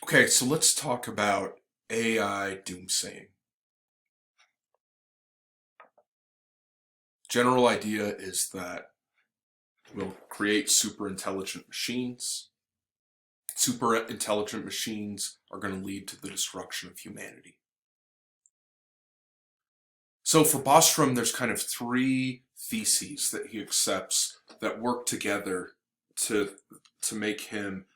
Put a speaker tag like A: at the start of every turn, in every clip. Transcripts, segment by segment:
A: Okay, so let's talk about AI doomsaying. General idea is that we'll create super intelligent machines. Super intelligent machines are going to lead to the destruction of humanity. So for Bostrom, there's kind of three theses that he accepts that work together to make him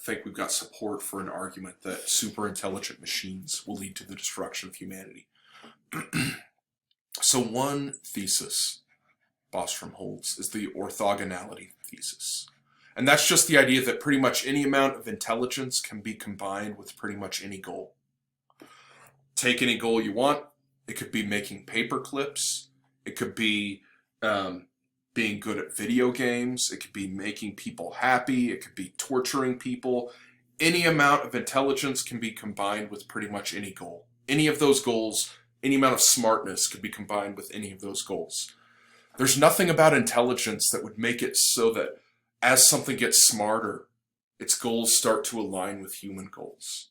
A: think we've got support for an argument that super intelligent machines will lead to the destruction of humanity. So one thesis Bostrom holds is the orthogonality thesis. And that's just the idea that pretty much any amount of intelligence can be combined with pretty much any goal. Take any goal you want. It could be making paper clips. It could be being good at video games. It could be making people happy. It could be torturing people. Any amount of intelligence can be combined with pretty much any goal. Any of those goals, any amount of smartness could be combined with any of those goals. There's nothing about intelligence that would make it so that as something gets smarter, its goals start to align with human goals,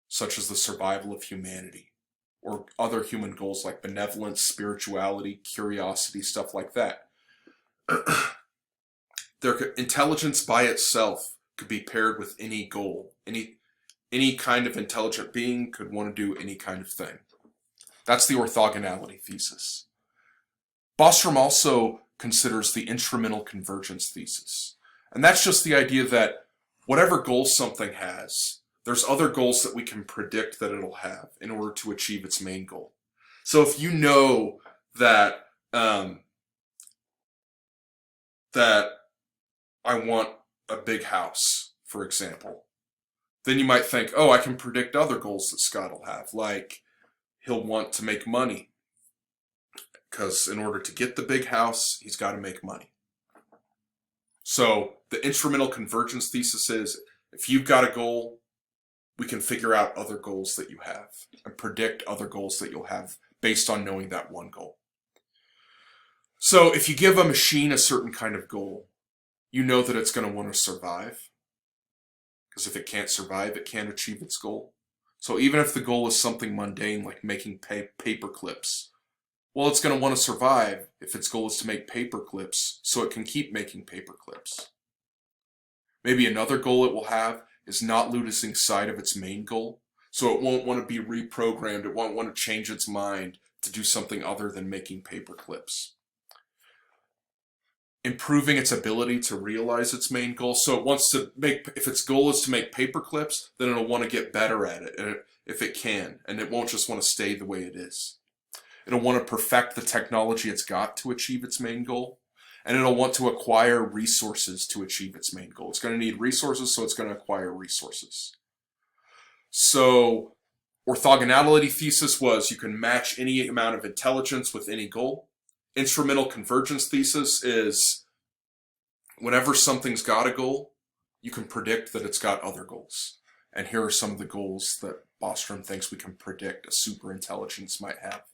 A: such as the survival of humanity, or other human goals like benevolence, spirituality, curiosity, stuff like that. Intelligence by itself could be paired with any goal. Any kind of intelligent being could want to do any kind of thing. That's the orthogonality thesis. Bostrom also considers the instrumental convergence thesis. And that's just the idea that whatever goals something has, there's other goals that we can predict that it'll have in order to achieve its main goal. So if you know that that I want a big house, for example, then you might think, oh, I can predict other goals that Scott will have, like he'll want to make money. Because in order to get the big house, he's got to make money. So the instrumental convergence thesis is, if you've got a goal, we can figure out other goals that you have and predict other goals that you'll have based on knowing that one goal. So if you give a machine a certain kind of goal, you know that it's going to want to survive. Because if it can't survive, it can't achieve its goal. So even if the goal is something mundane like making paper clips, well, it's going to want to survive if its goal is to make paper clips so it can keep making paper clips. Maybe another goal it will have is not losing sight of its main goal, so it won't want to be reprogrammed, it won't want to change its mind to do something other than making paper clips. Improving its ability to realize its main goal, so it wants to make, if its goal is to make paper clips, then it'll want to get better at it if it can, and it won't just want to stay the way it is. It'll want to perfect the technology it's got to achieve its main goal. And it'll want to acquire resources to achieve its main goal. It's going to need resources, so it's going to acquire resources. So, orthogonality thesis was you can match any amount of intelligence with any goal. Instrumental convergence thesis is whenever something's got a goal, you can predict that it's got other goals. And here are some of the goals that Bostrom thinks we can predict a superintelligence might have.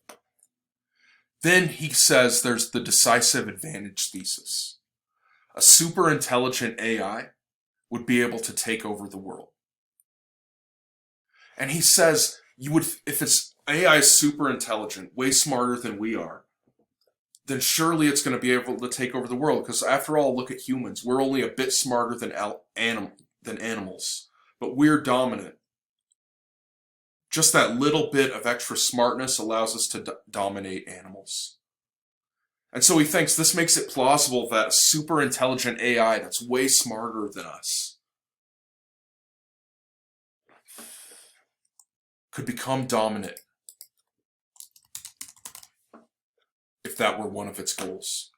A: Then he says there's the decisive advantage thesis. A super intelligent AI would be able to take over the world. And he says if its AI is super intelligent, way smarter than we are, then surely it's going to be able to take over the world. Because after all, look at humans. We're only a bit smarter than animals, but we're dominant. Just that little bit of extra smartness allows us to dominate animals. And so he thinks this makes it plausible that a super intelligent AI that's way smarter than us could become dominant if that were one of its goals.